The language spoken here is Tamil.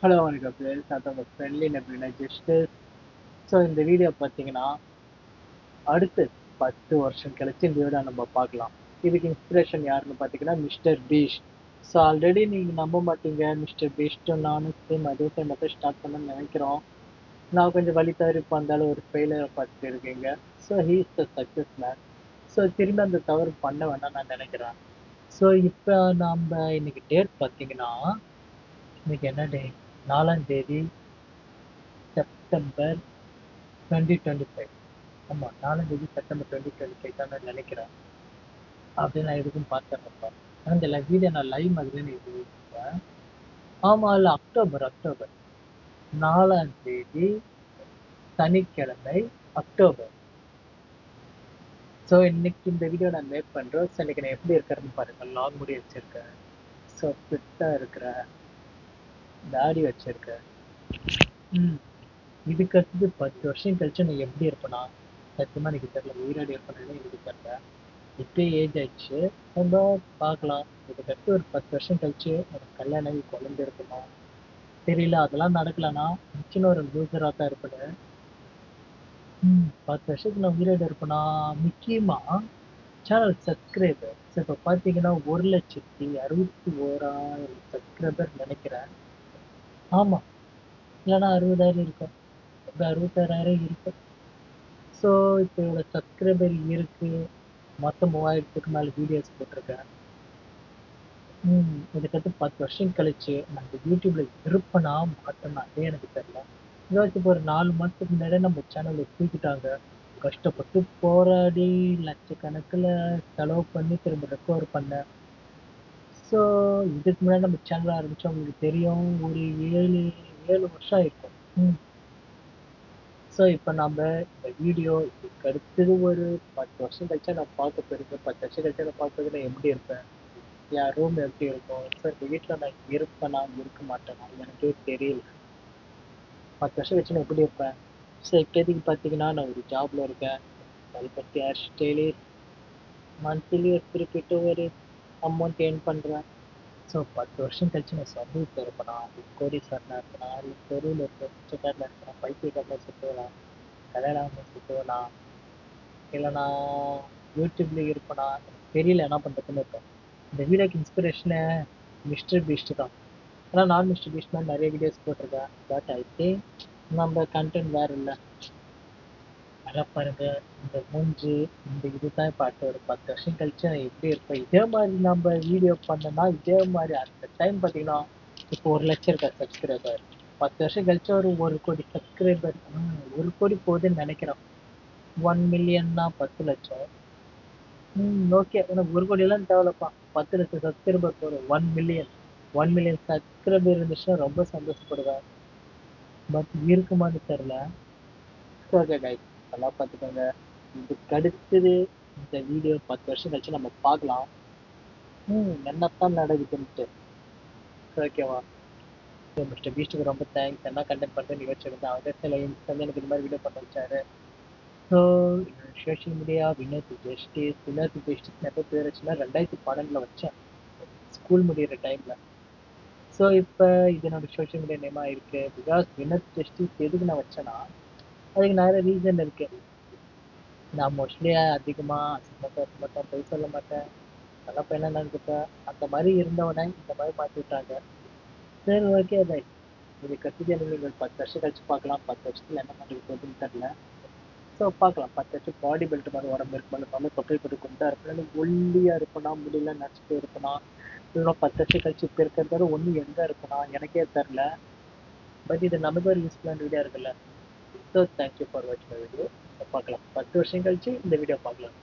ஹலோ வணக்கம் ஃப்ரெண்ட்ஸ், நான் உங்கள் ஃப்ரெண்ட்லி நபினா ஜஸ்ட்டு. ஸோ இந்த வீடியோ பார்த்தீங்கன்னா அடுத்து 10 வருஷம் கழிச்சு இந்த வீடியோ நம்ம பார்க்கலாம். இதுக்கு இன்ஸ்பிரேஷன் யாருன்னு பார்த்தீங்கன்னா மிஸ்டர் பீஸ்ட். ஸோ ஆல்ரெடி நீங்கள் நம்ப மாட்டீங்க, மிஸ்டர் பீஸ்ட்டும் நானும் சேம் அதே டைம் தான் ஸ்டார்ட் பண்ணணும்னு நினைக்கிறோம். நான் கொஞ்சம் வழி தவறி வந்தாலும் ஒரு ஃபெயிலியரை பார்த்துட்டு இருக்கீங்க. So he is the success man. So திரும்பி அந்த தவறு பண்ண வேண்டாம் நான் நினைக்கிறேன். ஸோ இப்போ நம்ம இன்னைக்கு டேட் பார்த்தீங்கன்னா, இன்னைக்கு என்ன டே? 4ஆம் தேதி செப்டம்பர் 2025. ஆமா, 4ஆம் தேதி செப்டம்பர் 2025 தான் நான் நினைக்கிறேன். அப்படின்னு நான் எதுக்கும் பார்த்துறேன்ப்பா. ஆனால் இந்த வீடியோ நான் லைவ் மாதிரி தான் இருக்கேன். ஆமா, இல்லை, அக்டோபர் 4ஆம் தேதி சனிக்கிழமை, அக்டோபர். ஸோ இன்னைக்கு இந்த வீடியோ நான் மேக் பண்ணுறோம். ஸோ இன்னைக்கு நான் எப்படி இருக்கிறேன்னு பாருங்க. லாங் முடி வச்சிருக்கேன், ஸோ ஃபிட்டாக இருக்கிறேன், தாடி வச்சிருக்கேன். இதுக்கு அடுத்தது 10 வருஷம் கழிச்சு நான் எப்படி இருப்பேனா சத்தியமா எனக்கு தெரியல. உயிரோடு இருப்பேன்னு எனக்கு தெரியல. இப்பயே ஏஜ் ஆயிடுச்சு. நம்ம பார்க்கலாம். இதுக்கடுத்து ஒரு 10 வருஷம் கழிச்சு எனக்கு கல்யாணம் ஆகி குழந்தை இருக்கணும். தெரியல, அதெல்லாம் நடக்கலன்னா நிச்சயம் ஒரு லூசராக தான் இருப்பேன். 10 வருஷத்துக்கு நான் உயிரோடு இருப்பேனா. முக்கியமா சேனல் சப்ஸ்கிரைபர் இப்போ பார்த்தீங்கன்னா 1,61,000 சப்ஸ்கிரைபர் நினைக்கிறேன். ஆமா, இல்லைன்னா 60,000 இருக்கும். 66,000 இருக்கும். ஸோ இப்போ என்னோட சப்ஸ்கிரைபர் இருக்கு. மொத்தம் 3000க்கு மேலே வீடியோஸ் போட்டிருக்கேன். இதுக்கடுத்து 10 வருஷம் கழிச்சு நான் இந்த யூடியூப்ல இருப்பேனா மாட்டேன்னா அதே எனக்கு தெரியல. ஏதாச்சும் இப்போ ஒரு 4 மாசத்துக்கு முன்னாடியே நம்ம சேனலை தூக்கிட்டாங்க. கஷ்டப்பட்டு போராடி லட்சக்கணக்கில் செலவு பண்ணி திரும்ப ரெக்கவர் பண்ணேன். ஸோ இதுக்கு முன்னாடி நம்ம சேனல் ஆரம்பிச்சோம், உங்களுக்கு தெரியும், ஒரு 7 வருஷம் ஆயிருக்கும். ஸோ இப்போ நம்ம இந்த வீடியோ இதுக்கு அடுத்தது ஒரு 10 வருஷம் கழிச்சா நான் பார்க்க போயிருக்கேன். 10 வருஷம் கழிச்சா நான் பார்க்கறது நான் எப்படி இருப்பேன், என் ரூம் எப்படி இருக்கும், ஸோ இந்த வீட்டில் நான் இருப்பேனா இருக்க மாட்டேனா எனக்கே தெரியல. 10 வருஷம் கழிச்சு நான் எப்படி இருப்பேன். ஸோ இப்போதைக்கு பார்த்தீங்கன்னா நான் ஒரு ஜாப்ல இருக்கேன். அதை பற்றி ஹேர் ஸ்டைலிஸ்ட். மந்த்லி ஒரு குறிப்பிட்ட ஒரு அமௌண்ட் ஏர்ன் பண்ணுறேன். ஸோ 10 வருஷம் கழிச்சு நான் சமூகத்தில் இருப்பேனா, கோடீஸ்வரனாக இருப்பேனா, இல்லை தெருவில் இருக்க பிச்சைக்காரனாக இருப்பேனா, பைத்தியக்காரனாக சுற்றுவேனா, கல்யாணம் சுற்றுவேனா, இல்லை நான் யூடியூப்ல இருப்பேனா தெரியல. என்ன பண்ணுறதுன்னு இருக்கேன். இந்த வீடியோக்கு இன்ஸ்பிரேஷனு மிஸ்டர் பீஸ்ட் தான். ஏன்னா நான் மிஸ்டர் பீஸ்ட் மாதிரி நிறைய வீடியோஸ் போட்டிருக்கேன். பட் ஐ திங்க் நம்ம கண்டென்ட் வேறு இல்லை. அதான் பாருங்க, இந்த மூஞ்சி, இந்த இதுதான் இப்போ அடுத்த ஒரு 10 வருஷம் கழிச்சு நான் எப்படி இருப்பேன். இதே மாதிரி நம்ம வீடியோ பண்ணோம்னா இதே மாதிரி அந்த டைம் பார்த்தீங்கன்னா இப்போ 1 லட்சம் இருக்கா சப்ஸ்கிரைபர். 10 வருஷம் கழிச்சு ஒரு கோடி சப்ஸ்கிரைபர். 1 கோடி போகுதுன்னு நினைக்கிறேன். 1 மில்லியன்னா 10 லட்சம். ஓகே, எனக்கு 1 கோடியெல்லாம் தேவையில்லப்பா. 10 லட்சம் சப்ஸ்கிரைபர் போதும். 1 மில்லியன் 1 மில்லியன் சப்ஸ்கிரைபர் இருந்துச்சுன்னா ரொம்ப சந்தோஷப்படுவேன். பட் இருக்குமான்னு தெரியல. ஓகே கைஸ், நல்லா பார்த்துக்கோங்க. இதுக்கு அடுத்தது இந்த வீடியோ 10 வருஷம் கழிச்சு நம்ம பார்க்கலாம். என்னத்தான் நடக்குதுன்ட்டு. ஓகேவா? மிஸ்டர் பீஸ்ட்டுக்கு ரொம்ப தேங்க்ஸ். என்ன கண்டென்ட் பண்ணுறது நிகழ்ச்சி இருந்தால் அவர் சில வந்து எனக்கு இந்த மாதிரி வீடியோ பண்ண வச்சாரு. So social media Vinod justice நிறைய பேர் வச்சுன்னா 2012 வச்சேன், ஸ்கூல் முடிகிற டைமில். ஸோ இப்போ இது என்னோட சோஷியல் மீடியா நேமாக இருக்குது. பிகாஸ் வினோத் ஜஸ்டிஸ் எதுக்கு நான் வச்சேன்னா அதுக்கு நிறைய ரீசன் இருக்குது. நான் மோஸ்ட்லி அதிகமாக அசிங்கமாக பேச மாட்டேன், பொய் சொல்ல மாட்டேன், நல்ல பையனா நினைச்சிப்பேன். அந்த மாதிரி இருந்தவனை இந்த மாதிரி மாற்றி விட்டாங்க. சரி, ஓகே பை. இது கற்றுது நீங்கள் 10 வருஷம் கழிச்சு பார்க்கலாம். 10 வருஷத்தில் என்ன மாதிரி போகுதுன்னு தெரில. ஸோ பார்க்கலாம். 10 வருஷம் பாடி பில்டர் மாதிரி உடம்பு இருக்குமா, நம்ம தொப்பை போட்டு குண்டா இருப்பேன், ஒல்லியாக இருப்பேனா, முடியல நடிச்சிட்டு இருப்பேனா, இல்லைனா 10 வருஷம் கழிச்சு இப்போ இருக்கிறதால ஒன்று எங்கே இருப்பேனா எனக்கே தெரில. பட் இது நமக்கு ஒரு யூஸ்ஃபுல்லான வீடியோ இருக்குல்ல. ஸோ தேங்க்யூ ஃபார் வாட்சிங் மை வீடியோ. பார்க்கலாம், 10 வருஷம் கழிச்சு இந்த வீடியோ பார்க்கலாம்.